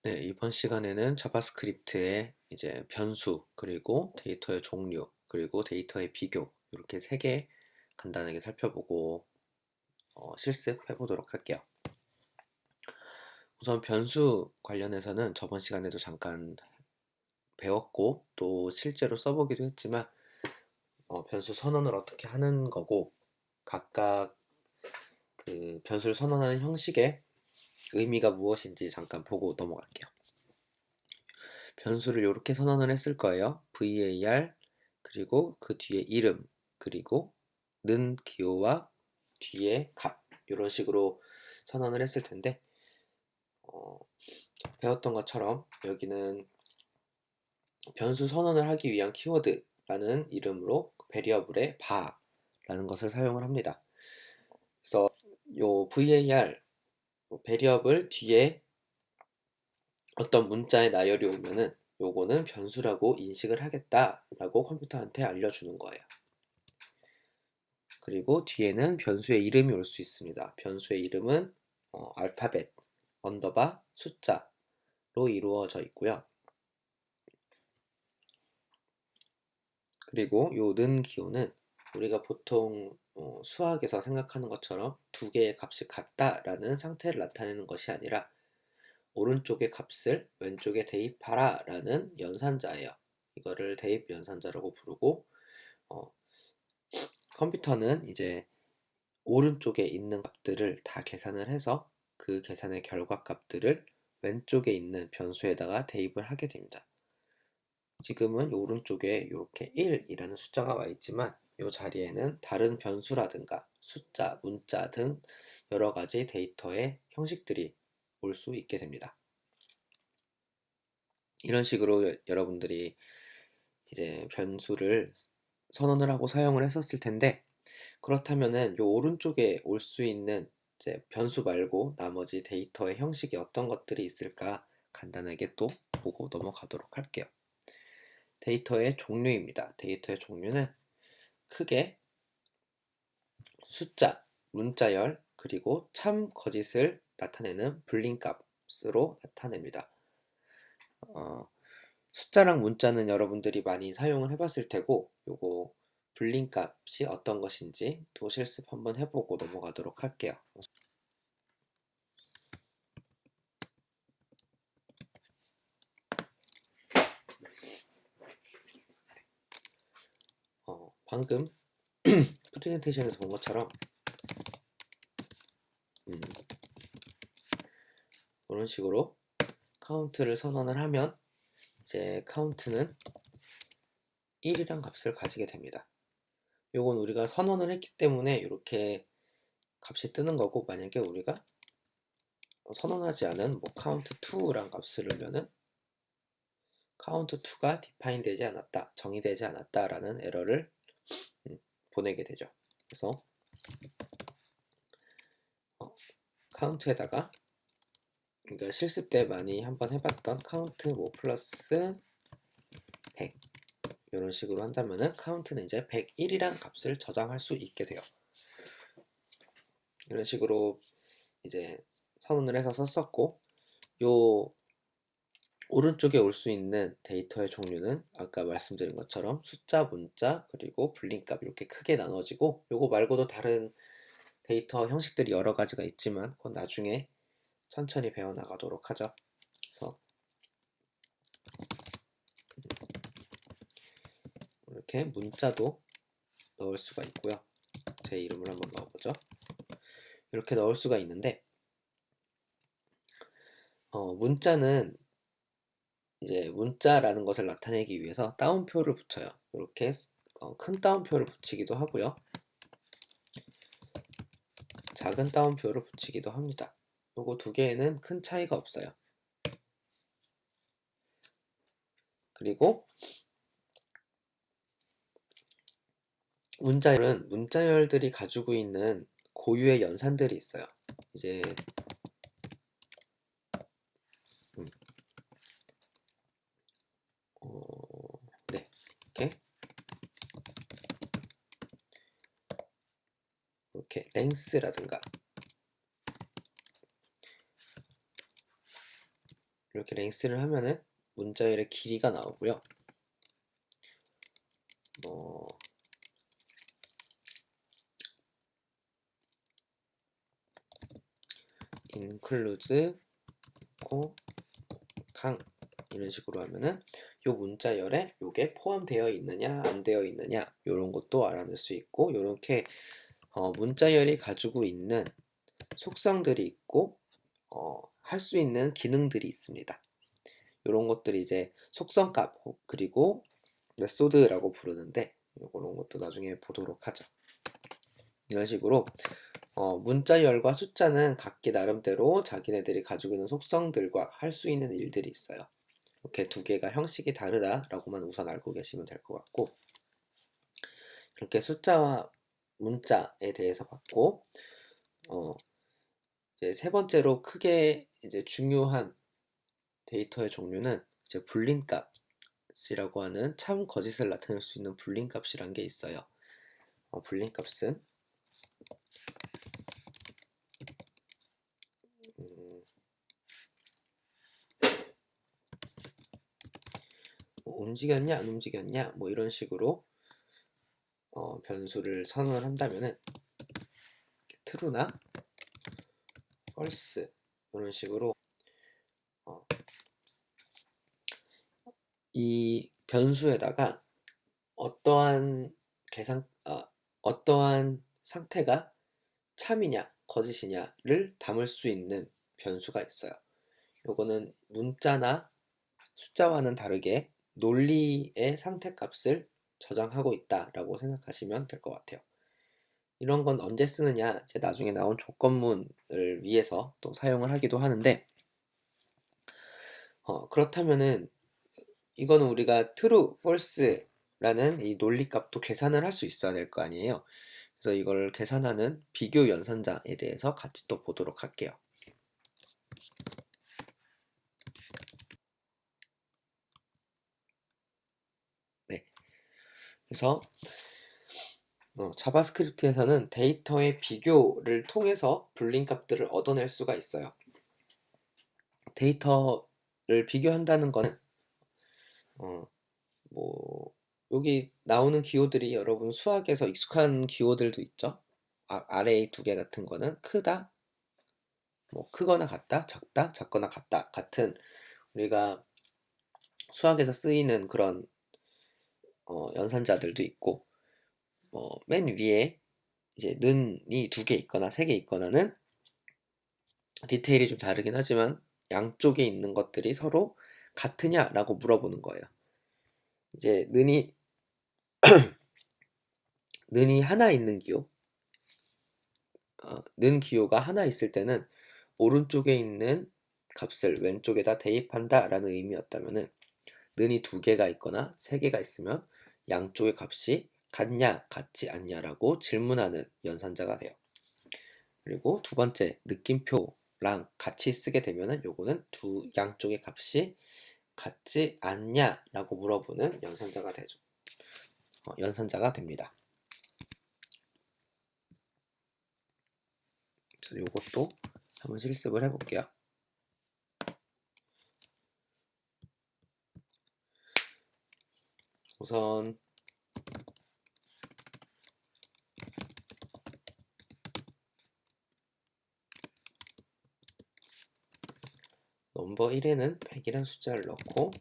네, 이번 시간에는 자바스크립트의 이제 변수, 그리고 데이터의 종류, 그리고 데이터의 비교, 이렇게 세 개 간단하게 살펴보고 실습해 보도록 할게요. 우선 변수 관련해서는 저번 시간에도 잠깐 배웠고 또 실제로 써보기도 했지만 변수 선언을 어떻게 하는 거고 각각 그 변수를 선언하는 형식의 의미가 무엇인지 잠깐 보고 넘어갈게요. 변수를 이렇게 선언을 했을 거예요. var 그리고 그 뒤에 이름 그리고 는 기호와 뒤에 값 이런 식으로 선언을 했을 텐데 어, 배웠던 것처럼 여기는 변수 선언을 하기 위한 키워드라는 이름으로 베리어블의 바라는 것을 사용을 합니다. 그래서 요 var 베리어블 뒤에 어떤 문자의 나열이 오면은 요거는 변수라고 인식을 하겠다라고 컴퓨터한테 알려주는 거예요. 그리고 뒤에는 변수의 이름이 올 수 있습니다. 변수의 이름은 알파벳, 언더바, 숫자로 이루어져 있고요. 그리고 요 는 기호는 우리가 보통 수학에서 생각하는 것처럼 두 개의 값이 같다라는 상태를 나타내는 것이 아니라 오른쪽의 값을 왼쪽에 대입하라 라는 연산자예요. 이거를 대입 연산자라고 부르고 어, 컴퓨터는 이제 오른쪽에 있는 값들을 다 계산을 해서 그 계산의 결과값들을 왼쪽에 있는 변수에다가 대입을 하게 됩니다. 지금은 오른쪽에 이렇게 1이라는 숫자가 와 있지만 이 자리에는 다른 변수라든가 숫자, 문자 등 여러 가지 데이터의 형식들이 올 수 있게 됩니다. 이런 식으로 여러분들이 이제 변수를 선언을 하고 사용을 했었을 텐데 그렇다면은 요 오른쪽에 올 수 있는 이제 변수 말고 나머지 데이터의 형식이 어떤 것들이 있을까 간단하게 또 보고 넘어가도록 할게요. 데이터의 종류입니다. 데이터의 종류는 크게 숫자, 문자열, 그리고 참, 거짓을 나타내는 불린 값으로 나타냅니다. 숫자랑 문자는 여러분들이 많이 사용을 해봤을 테고 요거 불린 값이 어떤 것인지 또 실습 한번 해보고 넘어가도록 할게요. 방금 프레젠테이션에서 본 것처럼 이런 식으로 카운트를 선언을 하면 이제 카운트는 1이란 값을 가지게 됩니다. 요건 우리가 선언을 했기 때문에 이렇게 값이 뜨는 거고 만약에 우리가 선언하지 않은 뭐 count2란 값을 넣으면은 count2가 define 되지 않았다, 정의되지 않았다라는 에러를 보내게 되죠. 그래서 count에다가 그러니까 실습 때 많이 한번 해봤던 count 뭐 플러스 100 이런 식으로 한다면은 count는 이제 101이란 값을 저장할 수 있게 돼요. 이런 식으로 이제 선언을 해서 썼었고 요 오른쪽에 올 수 있는 데이터의 종류는 아까 말씀드린 것처럼 숫자, 문자, 그리고 불림값 이렇게 크게 나눠지고 요거 말고도 다른 데이터 형식들이 여러 가지가 있지만 그건 나중에 천천히 배워나가도록 하죠. 그래서 이렇게 문자도 넣을 수가 있고요. 제 이름을 한번 넣어보죠. 이렇게 넣을 수가 있는데 문자는 이제 문자라는 것을 나타내기 위해서 따옴표를 붙여요. 이렇게 큰 따옴표를 붙이기도 하고요. 작은 따옴표를 붙이기도 합니다. 요거 두 개에는 큰 차이가 없어요. 그리고 문자열은 문자열들이 가지고 있는 고유의 연산들이 있어요. 이제 네, 이렇게 랭스라든가 이렇게 랭스를 하면은 문자열의 길이가 나오고요. include 강 이런 식으로 하면은 요 문자열에 요게 포함되어 있느냐 안 되어 있느냐 요런 것도 알아낼 수 있고, 요렇게 문자열이 가지고 있는 속성들이 있고 할 수 있는 기능들이 있습니다. 요런 것들이 이제 속성값 그리고 메소드라고 부르는데, 요런 것도 나중에 보도록 하죠. 이런 식으로 문자열과 숫자는 각기 나름대로 자기네들이 가지고 있는 속성들과 할 수 있는 일들이 있어요. 이렇게 두 개가 형식이 다르다라고만 우선 알고 계시면 될 것 같고, 이렇게 숫자와 문자에 대해서 봤고, 이제 세 번째로 크게 이제 중요한 데이터의 종류는 이제 불린 값이라고 하는 참 거짓을 나타낼 수 있는 불린 값이란 게 있어요. 불린 값은 움직였냐 안 움직였냐 뭐 이런 식으로 변수를 선언을 한다면은 true나 false 이런 식으로 이 변수에다가 어떠한 어떠한 상태가 참이냐 거짓이냐를 담을 수 있는 변수가 있어요. 요거는 문자나 숫자와는 다르게 논리의 상태값을 저장하고 있다라고 생각하시면 될 것 같아요. 이런 건 언제 쓰느냐, 이제 나중에 나온 조건문을 위해서 또 사용을 하기도 하는데, 그렇다면은 이거는 우리가 true, false라는 이 논리값도 계산을 할 수 있어야 될 거 아니에요. 그래서 이걸 계산하는 비교 연산자에 대해서 같이 또 보도록 할게요. 네. 그래서 자바스크립트에서는 데이터의 비교를 통해서 불린 값들을 얻어낼 수가 있어요. 데이터를 비교한다는 거는 여기 나오는 기호들이 여러분 수학에서 익숙한 기호들도 있죠. 아래의 두 개 같은 거는 크다, 크거나 같다, 작다, 작거나 같다 같은 우리가 수학에서 쓰이는 그런 연산자들도 있고, 맨 위에 이제 는이 두 개 있거나 세 개 있거나는 디테일이 좀 다르긴 하지만 양쪽에 있는 것들이 서로 같으냐라고 물어보는 거예요. 이제 는이 하나 있는 기호, 는 기호가 하나 있을 때는 오른쪽에 있는 값을 왼쪽에다 대입한다 라는 의미였다면은, 는이 두 개가 있거나 세 개가 있으면 양쪽의 값이 같냐 같지 않냐라고 질문하는 연산자가 돼요. 그리고 두 번째 느낌표랑 같이 쓰게 되면은 요거는 두 양쪽의 값이 같지 않냐라고 물어보는 연산자가 되죠. 연산자가 됩니다. 요것도 한번 실습을 해볼게요. 우선 넘버 1에는 100이라는 숫자를 넣고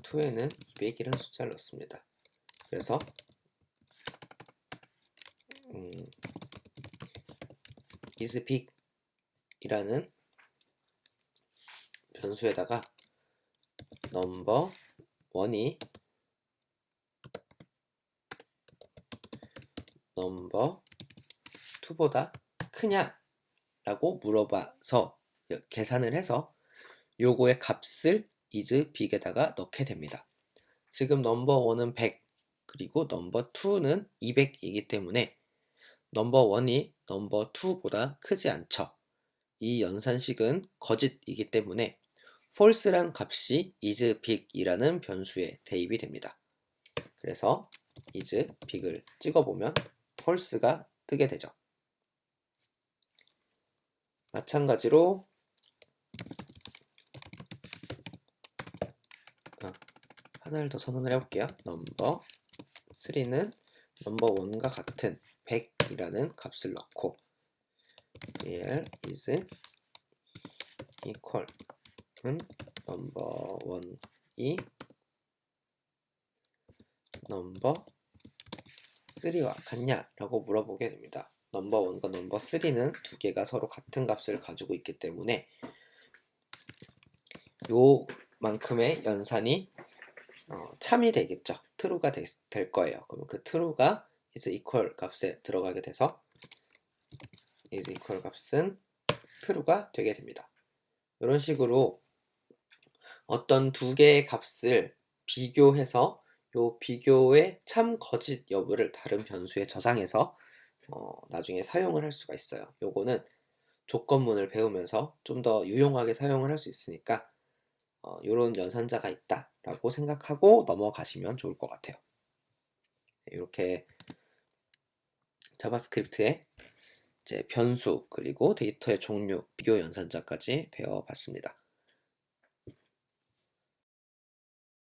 2에는 200이라는 숫자를 넣습니다. 그래서 is big이라는 변수에다가 넘버 1이 넘버 2보다 크냐 라고 물어봐서 계산을 해서 요거의 값을 is big에다가 넣게 됩니다. 지금 넘버 1은 100 그리고 넘버 2는 200이기 때문에 넘버 1이 넘버 2보다 크지 않죠. 이 연산식은 거짓이기 때문에 false란 값이 is big이라는 변수에 대입이 됩니다. 그래서 is big을 찍어보면 false가 뜨게 되죠. 마찬가지로 하나를 더 선언을 해볼게요. 넘버 3는 넘버 1과 같은 100이라는 값을 넣고 BL is equal 넘버 1이 넘버 3와 같냐? 라고 물어보게 됩니다. 넘버 1과 넘버 3는 두 개가 서로 같은 값을 가지고 있기 때문에 요만큼의 연산이 참이 되겠죠. true가 될 거예요. 그러면 그 true가 is equal 값에 들어가게 돼서 is equal 값은 true가 되게 됩니다. 이런 식으로 어떤 두 개의 값을 비교해서 요 비교의 참 거짓 여부를 다른 변수에 저장해서 나중에 사용을 할 수가 있어요. 요거는 조건문을 배우면서 좀 더 유용하게 사용을 할 수 있으니까 요런 연산자가 있다 라고 생각하고 넘어가시면 좋을 것 같아요. 이렇게 자바스크립트의 이제 변수 그리고 데이터의 종류, 비교 연산자까지 배워봤습니다.